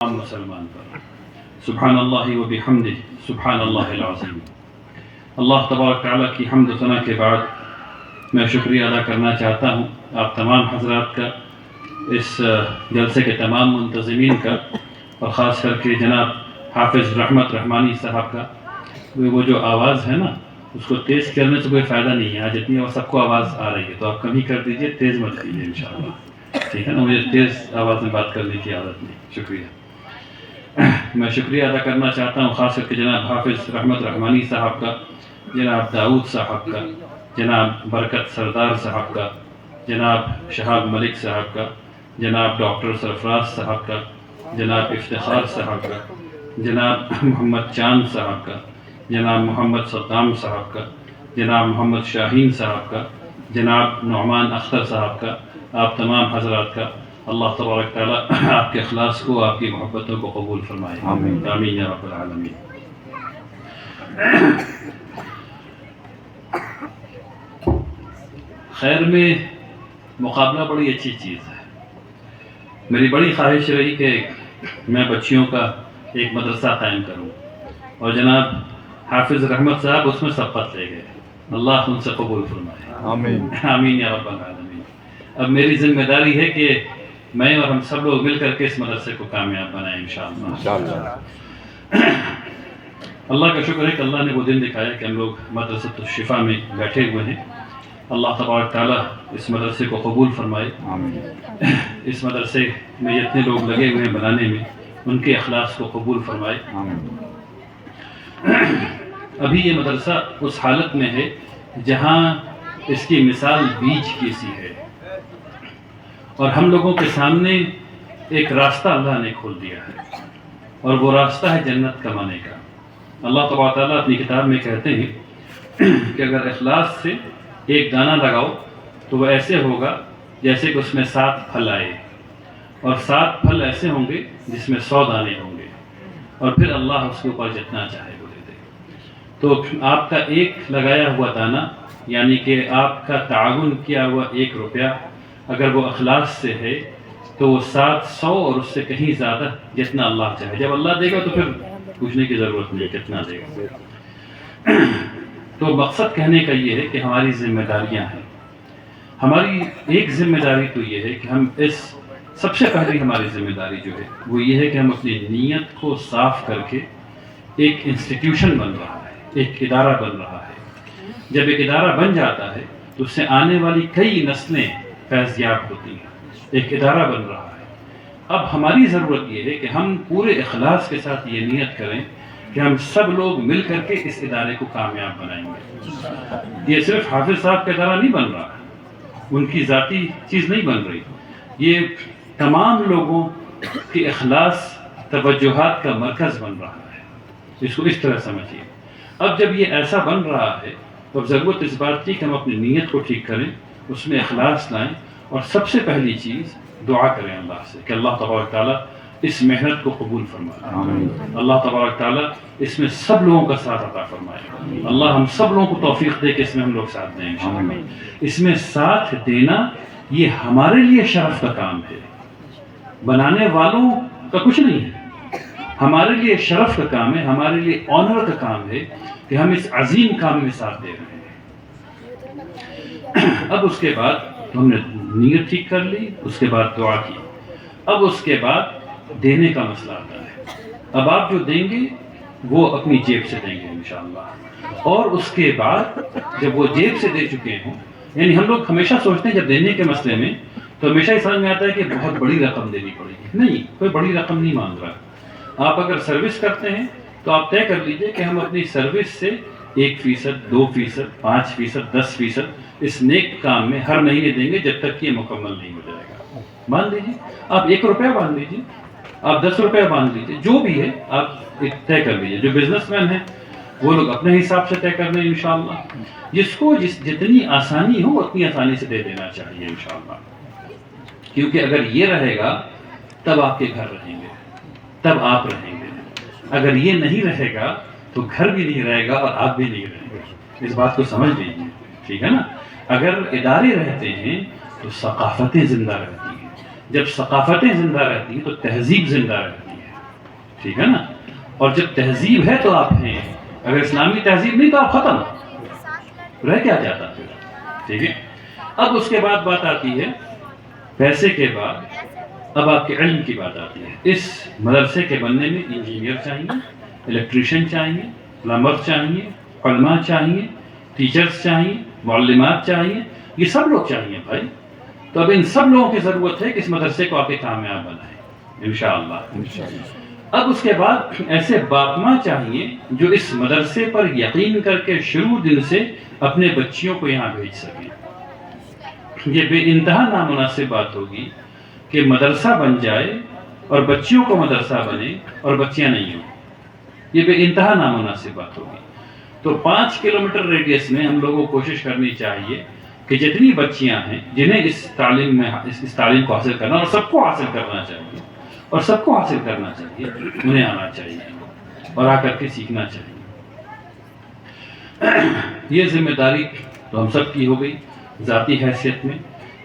مسلمان پر سبحان اللہ و بحمدہ سبحان اللہ العظیم۔ اللہ تبارک تعالیٰ کی حمد و ثنا کے بعد میں شکریہ ادا کرنا چاہتا ہوں آپ تمام حضرات کا، اس جلسے کے تمام منتظمین کا، اور خاص کر کے جناب حافظ رحمت رحمانی صاحب کا۔ وہ جو آواز ہے نا، اس کو تیز کرنے سے کوئی فائدہ نہیں ہے، آج اتنی سب کو آواز آ رہی ہے تو آپ کمی کر دیجئے، تیز مت کیجیے انشاءاللہ، ٹھیک ہے نا؟ مجھے تیز آواز میں بات کرنے کی عادت نہیں۔ شکریہ۔ میں شکریہ ادا کرنا چاہتا ہوں خاص کر کے جناب حافظ رحمت رحمانی صاحب کا، جناب داؤد صاحب کا، جناب برکت سردار صاحب کا، جناب شہاب ملک صاحب کا، جناب ڈاکٹر سرفراز صاحب کا، جناب افتخار صاحب کا، جناب محمد چاند صاحب کا، جناب محمد صدام صاحب کا، جناب محمد شاہین صاحب کا، جناب نعمان اختر صاحب کا، آپ تمام حضرات کا اللہ تبارک تعالیٰ آپ کے اخلاص کو، آپ کی محبتوں کو قبول فرمائے، آمین آمین یا رب العالمین۔ خیر میں مقابلہ بڑی اچھی چیز ہے۔ میری بڑی خواہش رہی کہ میں بچیوں کا ایک مدرسہ قائم کروں، اور جناب حافظ رحمت صاحب اس میں سبقت لے گئے، اللہ ان سے قبول فرمائے، آمین آمین یا رب العالمین۔ اب میری ذمہ داری ہے کہ میں اور ہم سب لوگ مل کر کے اس مدرسے کو کامیاب بنائیں انشاءاللہ۔ اللہ کا شکر ہے کہ اللہ نے وہ دن دکھایا کہ ہم لوگ مدرسۃ الشفا میں بیٹھے ہوئے ہیں۔ اللہ تبارک تعالیٰ اس مدرسے کو قبول فرمائے، اس مدرسے میں جتنے لوگ لگے ہوئے ہیں بنانے میں، ان کے اخلاص کو قبول فرمائے۔ ابھی یہ مدرسہ اس حالت میں ہے جہاں اس کی مثال بیج کی سی ہے، اور ہم لوگوں کے سامنے ایک راستہ اللہ نے کھول دیا ہے، اور وہ راستہ ہے جنت کمانے کا۔ اللہ تبارک تعالیٰ اپنی کتاب میں کہتے ہیں کہ اگر اخلاص سے ایک دانہ لگاؤ تو وہ ایسے ہوگا جیسے کہ اس میں 7 پھل آئے، اور 7 پھل ایسے ہوں گے جس میں 100 دانے ہوں گے، اور پھر اللہ اس کے اوپر جتنا چاہے وہ دے دے۔ تو آپ کا ایک لگایا ہوا دانہ، یعنی کہ آپ کا تعاون کیا ہوا 1 روپیہ، اگر وہ اخلاص سے ہے تو وہ 700 اور اس سے کہیں زیادہ جتنا اللہ چاہے، جب اللہ دے گا تو پھر پوچھنے کی ضرورت نہیں کتنا دے گا۔ تو مقصد کہنے کا یہ ہے کہ ہماری ذمہ داریاں ہیں۔ ہماری ایک ذمہ داری تو یہ ہے کہ ہم سب سے پہلی ہماری ذمہ داری جو ہے وہ یہ ہے کہ ہم اپنی نیت کو صاف کر کے، ایک انسٹیٹیوشن بن رہا ہے، ایک ادارہ بن رہا ہے، جب ایک ادارہ بن جاتا ہے تو اس سے آنے والی کئی نسلیں فیض یاب ہوتی ہیں، ایک ادارہ بن رہا ہے۔ اب ہماری ضرورت یہ ہے کہ ہم پورے اخلاص کے ساتھ یہ نیت کریں کہ ہم سب لوگ مل کر کے اس ادارے کو کامیاب بنائیں گے۔ یہ صرف حافظ صاحب کا ادارہ نہیں بن رہا، ان کی ذاتی چیز نہیں بن رہی، یہ تمام لوگوں کے اخلاص توجہات کا مرکز بن رہا ہے۔ اس کو اس طرح سمجھیے۔ اب جب یہ ایسا بن رہا ہے تو اب ضرورت اس بات کی کہ ہم اپنی نیت کو ٹھیک کریں، اس میں اخلاص لائیں، اور سب سے پہلی چیز دعا کریں اللہ سے کہ اللہ تبارک تعالیٰ اس محنت کو قبول فرمائے، اللہ تبارک تعالیٰ اس میں سب لوگوں کا ساتھ عطا فرمائے، اللہ ہم سب لوگوں کو توفیق دے کہ اس میں ہم لوگ ساتھ دیں انشاءاللہ۔ اس میں ساتھ دینا یہ ہمارے لیے شرف کا کام ہے، بنانے والوں کا کچھ نہیں ہے، ہمارے لیے شرف کا کام ہے، ہمارے لیے آنر کا کام ہے کہ ہم اس عظیم کام میں ساتھ دے رہے ہیں۔ اب اس کے بعد ہم نے نیت ٹھیک کر لی، اس کے بعد دعا کی، اب اس کے بعد دینے کا مسئلہ آتا ہے۔ اب آپ جو دیں گے وہ اپنی جیب سے دیں گے انشاءاللہ، اور اس کے بعد جب وہ جیب سے دے چکے ہوں، یعنی ہم لوگ ہمیشہ سوچتے ہیں جب دینے کے مسئلے میں تو ہمیشہ ہی سمجھ میں آتا ہے کہ بہت بڑی رقم دینی پڑے گی، نہیں، کوئی بڑی رقم نہیں مانگ رہا۔ آپ اگر سروس کرتے ہیں تو آپ طے کر لیجئے کہ ہم اپنی سروس سے 1%، 2%، 5%، 10% اس نیک کام میں ہر مہینے دیں گے جب تک کہ یہ مکمل نہیں ہو جائے گا۔ مان لیجیے آپ 1 روپیہ باندھ لیجیے، آپ 10 روپیہ باندھ لیجیے، جو بھی ہے آپ ایک طے کر لیجیے۔ جو بزنس مین ہیں وہ لوگ اپنے حساب سے طے کر لیں انشاءاللہ، جس کو جتنی آسانی ہو اتنی آسانی سے دے دینا چاہیے انشاءاللہ، کیونکہ اگر یہ رہے گا تب آپ کے گھر رہیں گے، تب آپ رہیں گے۔ اگر یہ نہیں رہے گا تو گھر بھی نہیں رہے گا اور آپ بھی نہیں رہیں گے۔ اس بات کو سمجھ لیجیے، ٹھیک ہے نا؟ اگر ادارے رہتے ہیں تو ثقافتیں زندہ رہتی ہیں، جب ثقافتیں زندہ رہتی ہیں تو تہذیب زندہ رہتی ہے، ٹھیک ہے نا. اور جب تہذیب ہے تو آپ ہیں, اگر اسلامی تہذیب نہیں تو آپ ختم, رہ کیا جاتا پھر. ٹھیک ہے. اب اس کے بعد بات آتی ہے پیسے کے بعد, اب آپ کے علم کی بات آتی ہے. اس مدرسے کے بننے میں انجینئر چاہیے, الیکٹریشین چاہیے, پلمبر چاہیے, علماء چاہیے, ٹیچرز چاہیے, معلمات چاہیے, یہ سب لوگ چاہیے بھائی. تو اب ان سب لوگوں کی ضرورت ہے کہ اس مدرسے کو آپ کامیاب بنائیں انشاءاللہ. اب اس کے بعد ایسے باپ ماں چاہیے جو اس مدرسے پر یقین کر کے شروع دن سے اپنے بچیوں کو یہاں بھیج سکیں. یہ بے انتہا نامناسب بات ہوگی کہ مدرسہ بن جائے اور بچیوں کو مدرسہ بنے اور بچیاں نہیں ہوں. یہ بے انتہا نامناسب بات ہوگی. تو 5 کلومیٹر ریڈیس میں ہم لوگوں کو کوشش کرنی چاہیے کہ جتنی بچیاں ہیں جنہیں اس تعلیم کو حاصل کرنا, اور سب کو حاصل کرنا چاہیے, اور سب کو حاصل کرنا چاہیے, انہیں آنا چاہیے اور آ کر کے سیکھنا چاہیے. یہ ذمہ داری تو ہم سب کی ہو گئی ذاتی حیثیت میں.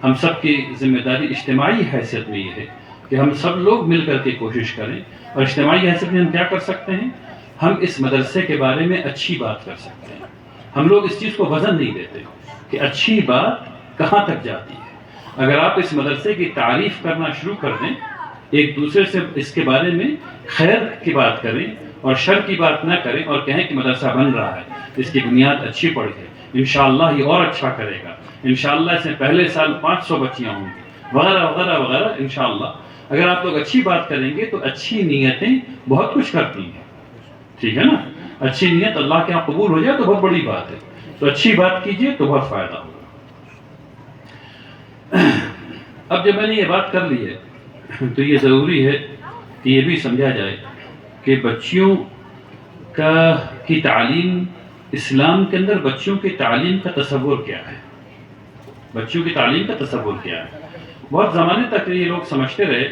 ہم سب کی ذمہ داری اجتماعی حیثیت میں یہ ہے کہ ہم سب لوگ مل کر کے کوشش کریں. اور اجتماعی حیثیت میں ہم کیا کر سکتے ہیں؟ ہم اس مدرسے کے بارے میں اچھی بات کر سکتے ہیں. ہم لوگ اس چیز کو وزن نہیں دیتے کہ اچھی بات کہاں تک جاتی ہے. اگر آپ اس مدرسے کی تعریف کرنا شروع کر دیں, ایک دوسرے سے اس کے بارے میں خیر کی بات کریں اور شر کی بات نہ کریں, اور کہیں کہ مدرسہ بن رہا ہے, اس کی بنیاد اچھی پڑی ہے, انشاءاللہ یہ اور اچھا کرے گا, انشاءاللہ اس میں پہلے سال 500 بچیاں ہوں گی, وغیرہ وغیرہ وغیرہ. انشاءاللہ اگر آپ لوگ اچھی بات کریں گے تو اچھی نیتیں بہت کچھ کرتی ہیں. ٹھیک ہے نا. اچھی نیت اللہ کے یہاں قبول ہو جائے تو بہت بڑی بات ہے. تو اچھی بات کیجئے تو بہت فائدہ ہوگا. اب جب میں نے یہ بات کر لی ہے تو یہ ضروری ہے کہ یہ بھی سمجھا جائے کہ بچیوں کی تعلیم, اسلام کے اندر بچیوں کی تعلیم کا تصور کیا ہے, بچیوں کی تعلیم کا تصور کیا ہے. بہت زمانے تک یہ لوگ سمجھتے رہے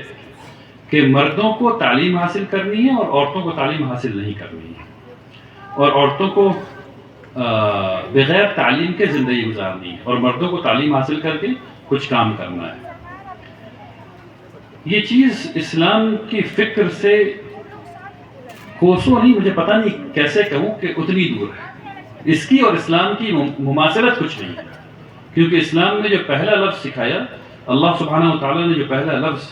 کہ مردوں کو تعلیم حاصل کرنی ہے اور عورتوں کو تعلیم حاصل نہیں کرنی ہے, اور عورتوں کو بغیر تعلیم کے زندگی گزارنی ہے, اور مردوں کو تعلیم حاصل کر کے کچھ کام کرنا ہے. یہ چیز اسلام کی فکر سے کوسوں نہیں, مجھے پتہ نہیں کیسے کہوں کہ اتنی دور ہے. اس کی اور اسلام کی مماثلت کچھ نہیں ہے, کیونکہ اسلام میں جو پہلا لفظ سکھایا, اللہ سبحانہ و تعالیٰ نے جو پہلا لفظ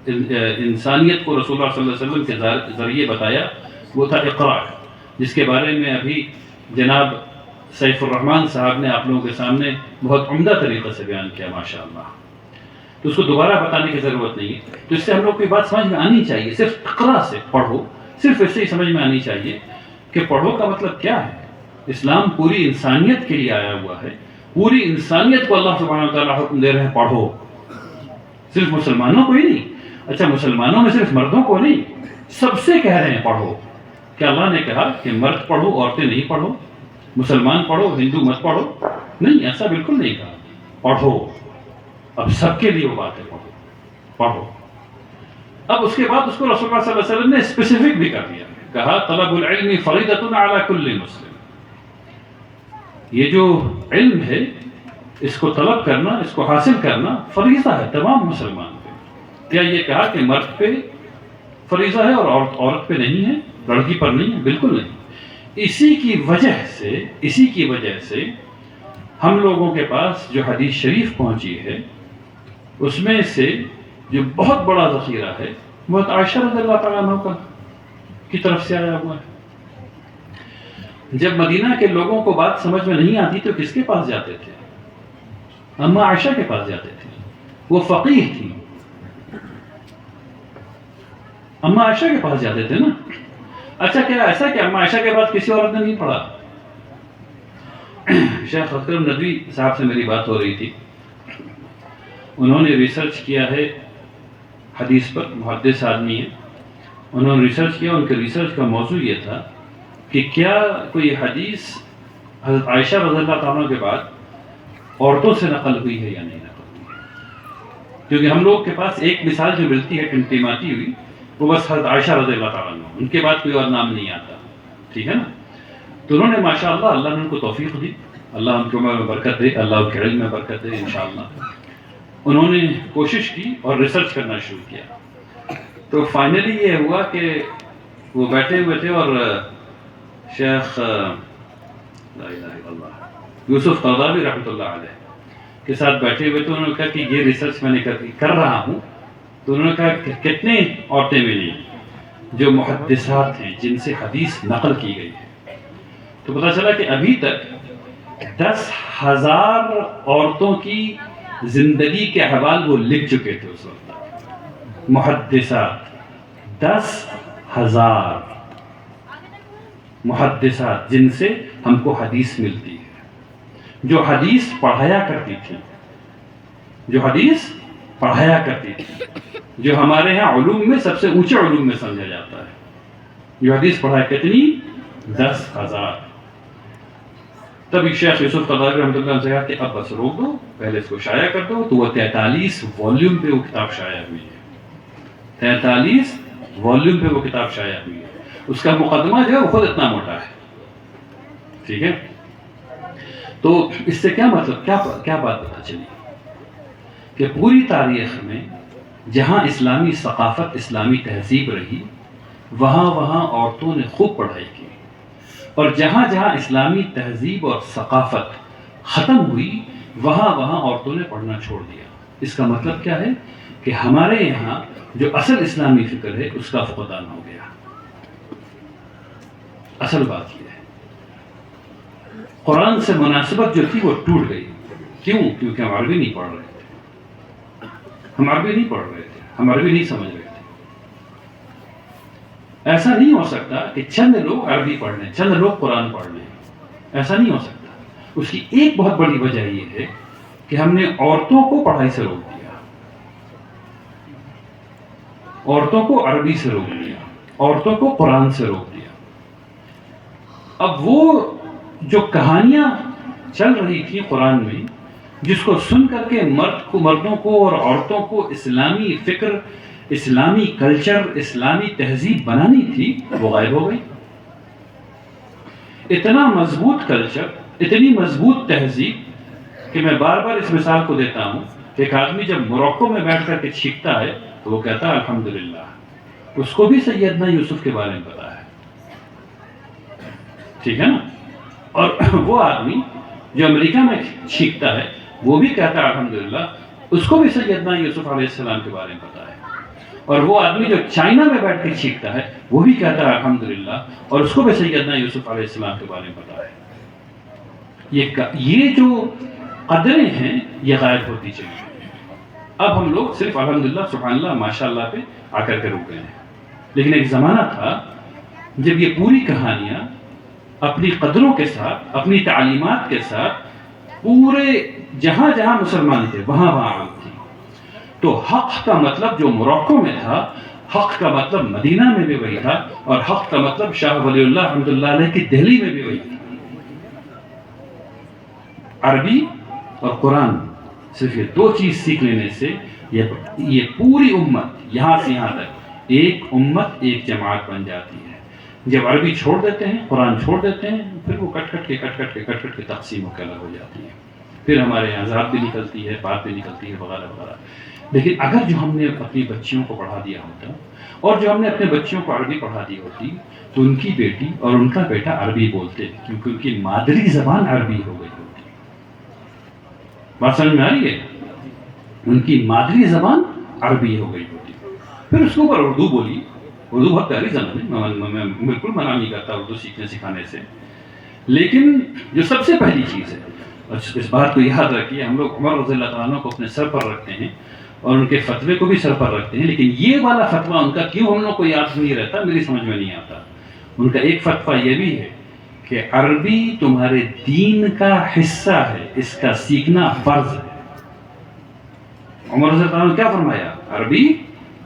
انسانیت کو رسول اللہ صلی اللہ علیہ وسلم کے ذریعے بتایا وہ تھا اقرا, جس کے بارے میں ابھی جناب سیف الرحمن صاحب نے آپ لوگوں کے سامنے بہت عمدہ طریقے سے بیان کیا ماشاءاللہ. تو اس کو دوبارہ بتانے کی ضرورت نہیں ہے. تو اس سے ہم لوگ کو یہ بات سمجھ میں آنی چاہیے, صرف اقرا سے پڑھو, صرف ایسے ہی سمجھ میں آنی چاہیے کہ پڑھو کا مطلب کیا ہے. اسلام پوری انسانیت کے لیے آیا ہوا ہے, پوری انسانیت کو اللہ سبحانہ و تعالیٰ حکم دے رہے ہیں پڑھو, صرف مسلمانوں کو ہی نہیں. اچھا مسلمانوں میں صرف مردوں کو نہیں, سب سے کہہ رہے ہیں پڑھو. کہ اللہ نے کہا کہ مرد پڑھو عورتیں نہیں پڑھو, مسلمان پڑھو ہندو مت پڑھو؟ نہیں, ایسا بالکل نہیں کہا. پڑھو, اب سب کے لیے وہ بات ہے, پڑھو پڑھو. اب اس کے بعد اس کو رسول اللہ صلی اللہ علیہ وسلم نے اسپیسیفک بھی کر دیا, کہا طلب العلم فریضۃ علی کل مسلم. یہ جو علم ہے اس کو طلب کرنا, اس کو حاصل کرنا فریضہ ہے تمام مسلمان پہ. کیا یہ کہا کہ مرد پہ فریضہ ہے اور عورت پہ نہیں ہے, لڑکی پر نہیں ہے؟ بالکل نہیں. اسی کی وجہ سے ہم لوگوں کے پاس جو حدیث شریف پہنچی ہے اس میں سے جو بہت بڑا ذخیرہ ہے وہ عائشہ رضی اللہ تعالیٰ عنہ کی طرف سے آیا ہوا ہے. جب مدینہ کے لوگوں کو بات سمجھ میں نہیں آتی تو کس کے پاس جاتے تھے؟ اما عائشہ کے پاس جاتے تھے, وہ فقیہ تھی. اما عائشہ کے پاس جاتے تھے نا. اچھا کیا ایسا کہ اما عائشہ کے بعد کسی عورت نے نہیں پڑھا؟ شیخ اکرم ندوی صاحب سے میری بات ہو رہی تھی, انہوں نے ریسرچ کیا ہے حدیث پر, محدث آدمی ہیں, انہوں نے ریسرچ کیا. ان کے ریسرچ کا موضوع یہ تھا کہ کیا کوئی حدیث حضرت عائشہ رضی اللہ تعالیٰ کے بعد عورتوں سے نقل ہوئی ہے یا نہیں نقل ہوئی ہے. کیونکہ ہم لوگ کے پاس ایک مثال جو ملتی ہے ٹمٹماتی ہوئی, وہ بس حضرت عائشہ رضی اللہ تعالیٰ عنہ, ان کے بعد کوئی اور نام نہیں آتا. ٹھیک ہے نا. تو انہوں نے ماشاءاللہ, اللہ نے ان کو توفیق دی, اللہ ان کے عمر میں برکت دے, اللہ ان کے علم میں برکت دے انشاءاللہ. انہوں نے کوشش کی اور ریسرچ کرنا شروع کیا. تو فائنلی یہ ہوا کہ وہ بیٹھے ہوئے تھے اور شیخ لا الہ الا اللہ یوسف قرضاوی رحمۃ اللہ علیہ کے ساتھ بیٹھے ہوئے تو انہوں نے کہا کہ یہ ریسرچ میں نے کر رہا ہوں. تو انہوں نے کہا کہ کتنے عورتیں ملی جو محدثات ہیں جن سے حدیث نقل کی گئی ہے. تو پتہ چلا کہ ابھی تک 10,000 عورتوں کی زندگی کے احوال وہ لکھ چکے تھے اس وقت. محدثات 10,000 محدثات جن سے ہم کو حدیث ملتی ہے, جو حدیث پڑھایا کرتی تھی, جو حدیث پڑھایا کرتی تھی, جو ہمارے ہاں علوم میں سب سے اونچے علوم میں سمجھا جاتا ہے. جو حدیث پڑھایا کتنی؟ 10,000. تب شیخ یوسف قرضاوی رحمۃ اللہ علیہ سے کہ اب بس روک دو, پہلے اس کو شائع کر دو. تو وہ 43 والیوم پہ وہ کتاب شائع ہوئی ہے. 43 والیوم پہ وہ کتاب شائع ہوئی ہے. اس کا مقدمہ جو ہے وہ خود اتنا موٹا ہے. ٹھیک ہے. تو اس سے کیا مطلب, کیا بات پتہ چلی کہ پوری تاریخ میں جہاں اسلامی ثقافت, اسلامی تہذیب رہی, وہاں عورتوں نے خوب پڑھائی کی, اور جہاں اسلامی تہذیب اور ثقافت ختم ہوئی وہاں عورتوں نے پڑھنا چھوڑ دیا. اس کا مطلب کیا ہے کہ ہمارے یہاں جو اصل اسلامی فکر ہے اس کا فقدان ہو گیا. اصل بات یہ ہے قرآن سے مناسبت جو تھی وہ ٹوٹ گئی. کیوں؟ کیونکہ ہم عربی نہیں پڑھ رہے تھے. ہم عربی نہیں سمجھ رہے تھے. ایسا نہیں ہو سکتا کہ چند لوگ عربی پڑھ لیں, چند لوگ قرآن پڑھ لیں. ایسا نہیں ہو سکتا. اس کی ایک بہت بڑی وجہ یہ ہے کہ ہم نے عورتوں کو پڑھائی سے روک دیا, عورتوں کو عربی سے روک دیا, عورتوں کو قرآن سے روک دیا. اب وہ جو کہانیاں چل رہی تھی قرآن میں, جس کو سن کر کے مردوں کو اور عورتوں کو اسلامی فکر, اسلامی کلچر, اسلامی تہذیب بنانی تھی, وہ غائب ہو گئی. اتنا مضبوط کلچر, اتنی مضبوط تہذیب کہ میں بار بار اس مثال کو دیتا ہوں کہ ایک آدمی جب موروکو میں بیٹھ کر کے چھینکتا ہے تو وہ کہتا ہے الحمدللہ. اس کو بھی سیدنا یوسف کے بارے میں پتا ہے. ٹھیک ہے نا. اور وہ آدمی جو امریکہ میں چھینکتا ہے وہ بھی کہتا ہے الحمدللہ, اس کو بھی سیدنا یوسف علیہ السلام کے بارے میں پتا ہے. اور وہ آدمی جو چائنا میں بیٹھ کے چھینکتا ہے وہ بھی کہتا ہے الحمدللہ, اور اس کو بھی سیدنا یوسف علیہ السلام کے بارے میں پتا ہے. یہ جو قدریں ہیں یہ غائب ہوتی چلی گئی. اب ہم لوگ صرف الحمدللہ, سبحان اللہ, ماشاء اللہ پہ آ کر کے رک گئے ہیں. لیکن ایک زمانہ تھا جب یہ پوری کہانیاں اپنی قدروں کے ساتھ, اپنی تعلیمات کے ساتھ پورے جہاں مسلمان تھے وہاں عام تھی. تو حق کا مطلب جو موروکو میں تھا, حق کا مطلب مدینہ میں بھی وہی تھا, اور حق کا مطلب شاہ ولی اللہ رحمۃ اللہ علیہ کی دہلی میں بھی وہی تھا. عربی اور قرآن, صرف یہ دو چیز سیکھ لینے سے یہ پوری امت یہاں سے یہاں تک ایک امت, ایک جماعت بن جاتی ہے. جب عربی چھوڑ دیتے ہیں, قرآن چھوڑ دیتے ہیں, پھر وہ کٹ کٹ کے تقسیم ہو کے الگ ہو جاتی ہے. پھر ہمارے یہاں ذات بھی نکلتی ہے, بات بھی نکلتی ہے, وغیرہ وغیرہ. لیکن اگر جو ہم نے اپنی بچیوں کو پڑھا دیا ہوتا, اور جو ہم نے اپنے بچیوں کو عربی پڑھا دی ہوتی, تو ان کی بیٹی اور ان کا بیٹا عربی بولتے, کیونکہ ان کی مادری زبان عربی ہو گئی ہوتی. بات سمجھ میں آ رہی ہے؟ ان کی مادری زبان عربی ہو گئی ہوتی. پھر اس کے اوپر اردو بولی. اردو بہت پیاری زبان ہے, میں بالکل منع نہیں کرتا اردو سیکھنے سکھانے سے. لیکن جو سب سے پہلی چیز ہے, اور اس بات کو یاد رکھیے, ہم لوگ عمر رضی اللہ تعالیٰ عنہ کو اپنے سر پر رکھتے ہیں اور ان کے فتوے کو بھی سر پر رکھتے ہیں, لیکن یہ والا فتویٰ ان کا کیوں ہم لوگ کو یاد نہیں رہتا, میری سمجھ میں نہیں آتا. ان کا ایک فتویٰ یہ بھی ہے کہ عربی تمہارے دین کا حصہ ہے, اس کا سیکھنا فرض ہے. عمر رضی اللہ تعالیٰ نے کیا فرمایا؟ عربی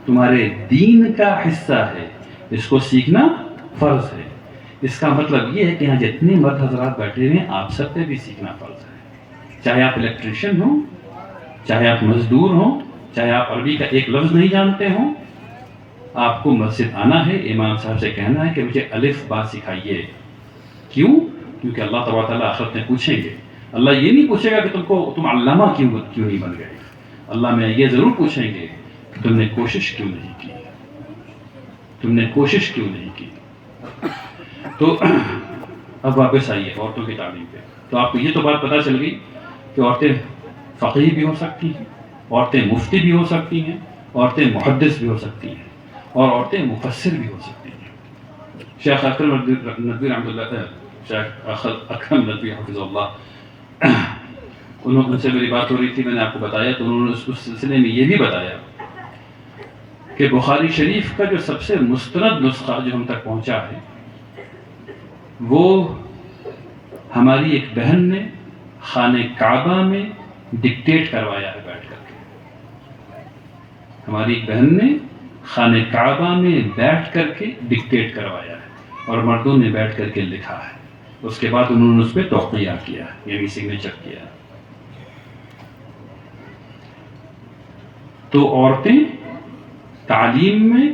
تمہارے دین کا حصہ ہے, اس کو سیکھنا فرض ہے. اس کا مطلب یہ ہے کہ یہاں جتنے مرد حضرات بیٹھے ہوئے ہیں آپ سب پہ بھی سیکھنا فرض ہے. چاہے آپ الیکٹریشین ہوں, چاہے آپ مزدور ہوں, چاہے آپ عربی کا ایک لفظ نہیں جانتے ہوں, آپ کو مسجد آنا ہے, امام صاحب سے کہنا ہے کہ مجھے الف با سکھائیے. کیوں؟ کیونکہ اللہ تبارک تعالیٰ آخرت میں پوچھیں گے. اللہ یہ نہیں پوچھے گا کہ تم علامہ کیوں نہیں بن گئے. اللہ میں یہ ضرور پوچھیں گے کہ تم نے کوشش کیوں نہیں کی, تم نے کوشش کیوں نہیں کی. تو اب واپس آئیے عورتوں کی تعلیم پہ. تو آپ کو یہ تو بات پتہ چل گئی کہ عورتیں فقیہ بھی ہو سکتی ہیں، عورتیں مفتی بھی ہو سکتی ہیں، عورتیں محدث بھی ہو سکتی ہیں، اور عورتیں مفسر بھی ہو سکتی ہیں. شیخ اکرم ندوی رحمۃ اللہ، شیخ اکرم ندوی حفظ اللہ، ان سے میری بات ہو رہی تھی، میں نے آپ کو بتایا، تو انہوں نے اس سلسلے میں یہ بھی بتایا کہ بخاری شریف کا جو سب سے مستند نسخہ جو ہم تک پہنچا ہے، وہ ہماری ایک بہن نے خانہ کعبہ میں ڈکٹیٹ کروایا ہے بیٹھ کر کے. ہماری ایک بہن نے خانہ کعبہ میں بیٹھ کر کے ڈکٹیٹ کروایا ہے، اور مردوں نے بیٹھ کر کے لکھا ہے. اس کے بعد انہوں نے اس پہ توقیع کیا، یعنی سگنیچر کیا. تو عورتیں تعلیم میں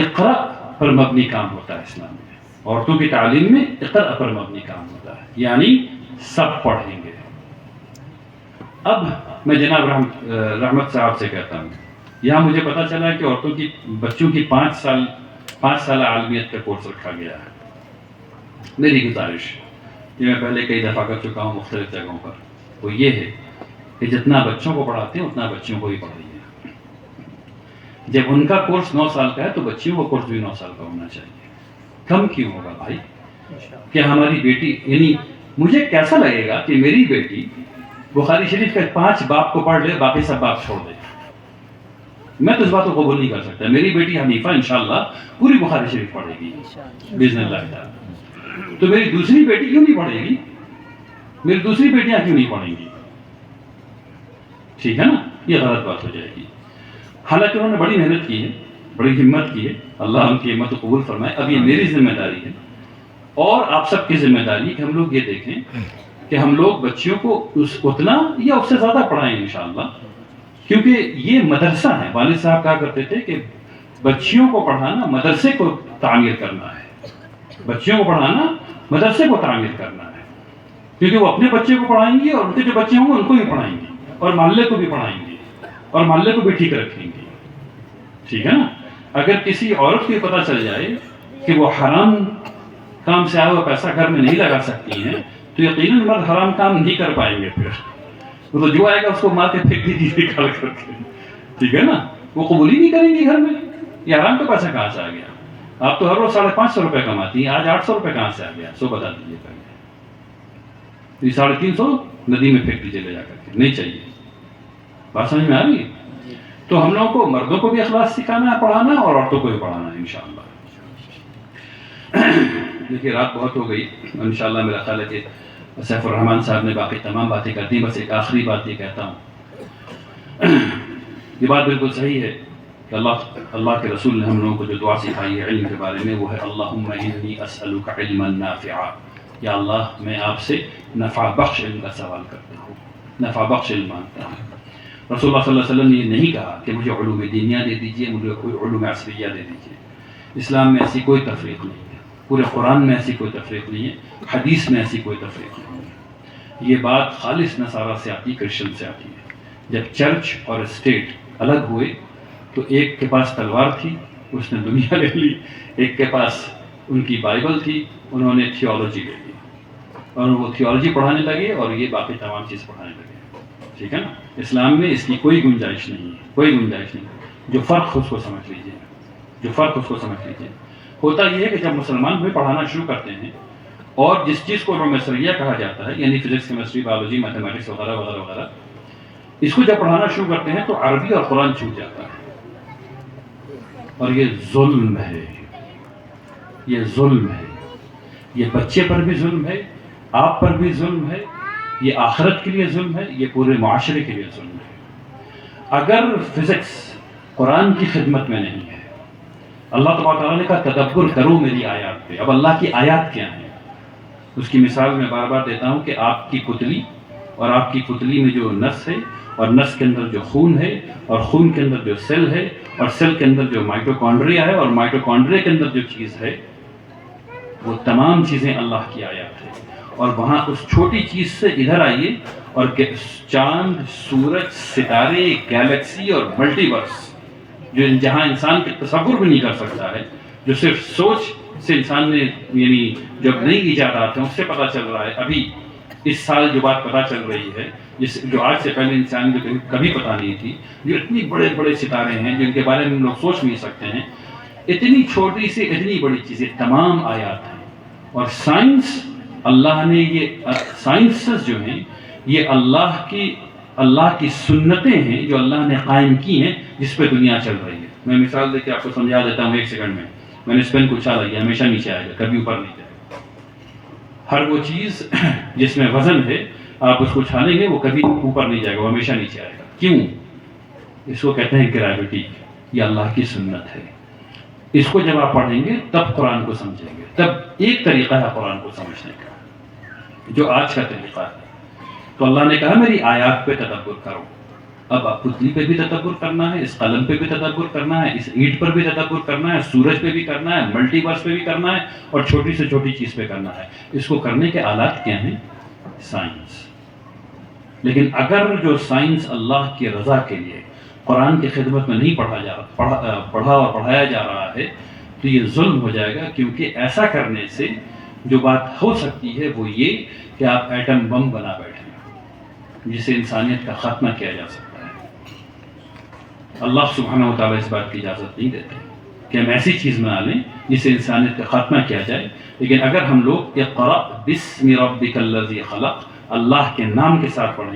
اقرا پر مبنی کام ہوتا ہے اسلام میں. عورتوں کی تعلیم میں اقرا پر مبنی کام ہوتا ہے، یعنی سب پڑھیں گے. اب میں جناب رحمت صاحب سے کہتا ہوں، یہاں مجھے پتا چلا ہے کہ عورتوں کی بچوں کی 5 سال عالمیت کا کورس رکھا گیا ہے. میری گزارش یہ میں پہلے کئی دفعہ کر چکا ہوں مختلف جگہوں پر، وہ یہ ہے کہ جتنا بچوں کو پڑھاتے ہیں اتنا بچوں کو ہی پڑھائیے. جب ان کا کورس 9 سال کا ہے تو بچیوں کا کورس بھی 9 سال کا ہونا چاہیے. کم کیوں ہوگا بھائی؟ کہ ہماری بیٹی، یعنی مجھے کیسا لگے گا کہ میری بیٹی بخاری شریف کے 5 باب کو پڑھ لے، باقی سب باب چھوڑ دے. میں تو اس بات کو قبول نہیں کر سکتا. میری بیٹی حنیفہ انشاءاللہ پوری بخاری شریف پڑھے گی باذن اللہ تعالی. تو میری دوسری بیٹی کیوں نہیں پڑھے گی؟ میری دوسری بیٹیاں کیوں نہیں پڑھیں گی؟ ٹھیک ہے نا، یہ غلط بات ہو جائے گی. حالانکہ انہوں نے بڑی محنت کی ہے، بڑی ہمت کی ہے، اللہ ان کی ہمت کو قبول فرمائے. اب یہ میری ذمہ داری ہے اور آپ سب کی ذمہ داری کہ ہم لوگ یہ دیکھیں کہ ہم لوگ بچیوں کو اتنا یا اس سے زیادہ پڑھائیں انشاءاللہ. کیونکہ یہ مدرسہ ہے. والد صاحب کہا کرتے تھے کہ بچیوں کو پڑھانا مدرسے کو تعمیر کرنا ہے. بچیوں کو پڑھانا مدرسے کو تعمیر کرنا ہے، کیونکہ وہ اپنے بچے کو پڑھائیں گی اور ان کے جو بچے ہوں گے ان کو بھی پڑھائیں گی، اور محلے کو بھی پڑھائیں گی، اور محلے کو بھی ٹھیک رکھیں گی. ٹھیک ہے نا. اگر کسی عورت کو پتہ چل جائے کہ وہ حرام کام سے آیا ہوا پیسہ گھر میں نہیں لگا سکتی ہیں تو یقیناً مرد حرام کام نہیں کر پائیں گے. پھر وہ تو جو آئے گا اس کو مار کے پھینک دیجیے نکال کر کے. ٹھیک ہے نا. وہ قبول ہی نہیں کریں گی گھر میں. یہ حرام کا پیسہ کہاں سے آ گیا؟ آپ تو ہر روز 550 روپے کماتی ہیں، آج 800 روپے کہاں سے آ گیا؟ سو بتا دیجیے پہلے. یہ 350 ندی میں پھینک دیجیے لے جا کر کے. نہیں چاہیے. بات سمجھ میں آ رہی ہے؟ تو ہم لوگوں کو مردوں کو بھی اخلاق سکھانا ہے، پڑھانا، اور عورتوں کو بھی پڑھانا ہے انشاءاللہ. دیکھیے رات بہت ہو گئی. انشاءاللہ میرا خیال ہے کہ سیف الرحمان صاحب نے باقی تمام باتیں کر دی. بس ایک آخری بات یہ کہتا ہوں، یہ بات بالکل صحیح ہے کہ اللہ کے رسول نے ہم لوگوں کو جو دعا سکھائی ہے علم کے بارے میں، وہ ہے اللہم انی اسألک علما نافعا. یا اللہ میں آپ سے نفع بخش علم کا سوال کرتا ہوں، نفع بخش علم مانگتا ہوں. رسول اللہ صلی اللہ علیہ وسلم نے یہ نہیں کہا کہ مجھے علوم دینیہ دے دیجیے، مجھے کوئی علوم عصریہ دے دیجیے. اسلام میں ایسی کوئی تفریق نہیں ہے، پورے قرآن میں ایسی کوئی تفریق نہیں ہے، حدیث میں ایسی کوئی تفریق نہیں ہے. یہ بات خالص نصارہ سے آتی، کرسچن سے آتی ہے. جب چرچ اور اسٹیٹ الگ ہوئے تو ایک کے پاس تلوار تھی، اس نے دنیا لے لی. ایک کے پاس ان کی بائبل تھی، انہوں نے تھیولوجی لے لی، اور وہ تھیولوجی پڑھانے لگے اور یہ باقی تمام چیز پڑھانے لگے. ٹھیک ہے نا. اسلام میں اس کی کوئی گنجائش نہیں ہے، کوئی گنجائش نہیں. جو فرق اس کو سمجھ لیجیے، جو فرق اس کو سمجھ لیجیے. ہوتا یہ ہے کہ جب مسلمان بھی پڑھانا شروع کرتے ہیں اور جس چیز کو علوم عصریہ کہا جاتا ہے، یعنی فزکس، کیمسٹری، بایولوجی، میتھمیٹکس وغیرہ وغیرہ وغیرہ، اس کو جب پڑھانا شروع کرتے ہیں تو عربی اور قرآن چھوٹ جاتا ہے. اور یہ ظلم ہے، یہ ظلم ہے. یہ بچے پر بھی ظلم ہے، آپ پر بھی ظلم ہے، یہ آخرت کے لیے ظلم ہے، یہ پورے معاشرے کے لیے ظلم ہے. اگر فزکس قرآن کی خدمت میں نہیں ہے، اللہ تبارک تعالیٰ نے کہا تدبر کرو میری آیات پہ. اب اللہ کی آیات کیا ہیں؟ اس کی مثال میں بار بار دیتا ہوں کہ آپ کی پتلی، اور آپ کی پتلی میں جو نس ہے، اور نس کے اندر جو خون ہے، اور خون کے اندر جو سیل ہے، اور سیل کے اندر جو مائٹوکونڈریا ہے، اور مائٹوکونڈریا کے اندر جو چیز ہے، وہ تمام چیزیں اللہ کی آیات ہیں. اور وہاں اس چھوٹی چیز سے ادھر آئیے اور چاند، سورج، ستارے، گیلیکسی اور ملٹی ورس، جو جہاں انسان کے تصور بھی نہیں کر سکتا ہے، جو صرف سوچ سے انسان نے یعنی جب نئی ایجادات ہیں اس سے پتہ چل رہا ہے. ابھی اس سال جو بات پتہ چل رہی ہے جو آج سے پہلے انسان کو کبھی پتہ نہیں تھی، جو اتنی بڑے بڑے ستارے ہیں جن کے بارے میں ہم لوگ سوچ نہیں سکتے ہیں، اتنی چھوٹی سے اتنی بڑی چیزیں تمام آیات ہیں. اور سائنس، اللہ نے یہ سائنسز جو ہیں یہ اللہ کی سنتیں ہیں جو اللہ نے قائم کی ہیں جس پہ دنیا چل رہی ہے. میں مثال دے کے آپ کو سمجھا دیتا ہوں 1 سیکنڈ میں. میں نے اس پین کو اچھالا، یہ ہمیشہ نیچے آئے گا، کبھی اوپر نہیں جائے گا. ہر وہ چیز جس میں وزن ہے آپ اس کو اچھالیں گے وہ کبھی اوپر نہیں جائے گا، وہ ہمیشہ نیچے آئے گا. کیوں؟ اس کو کہتے ہیں گریوٹی. یہ اللہ کی سنت ہے. اس کو جب آپ پڑھیں گے تب قرآن کو سمجھیں گے. تب ایک طریقہ ہے قرآن کو سمجھنے کا جو آج کا طریقہ ہے. تو اللہ نے کہا میری آیات پہ تدبر کرو. اب آپ پتلی پہ بھی تدبر کرنا ہے، اس قلم پہ بھی تدبر کرنا ہے، اس اینٹ پر بھی تدبر کرنا ہے، سورج پہ بھی کرنا ہے، ملٹی ورس پہ بھی کرنا ہے، اور چھوٹی سے چھوٹی چیز پہ کرنا ہے. اس کو کرنے کے آلات کیا ہیں؟ سائنس. لیکن اگر جو سائنس اللہ کی رضا کے لیے قرآن کی خدمت میں نہیں پڑھا اور پڑھایا جا رہا ہے تو یہ ظلم ہو جائے گا. کیونکہ ایسا کرنے سے جو بات ہو سکتی ہے وہ یہ کہ آپ ایٹم بم بنا بیٹھیں جسے انسانیت کا خاتمہ کیا جا سکتا ہے. اللہ سبحانہ و تعالیٰ اس بات کی اجازت نہیں دیتے کہ ہم ایسی چیز بنا لیں جسے انسانیت کا خاتمہ کیا جائے. لیکن اگر ہم لوگ اقرأ بسم ربک الذی خلق اللہ کے نام کے ساتھ پڑھیں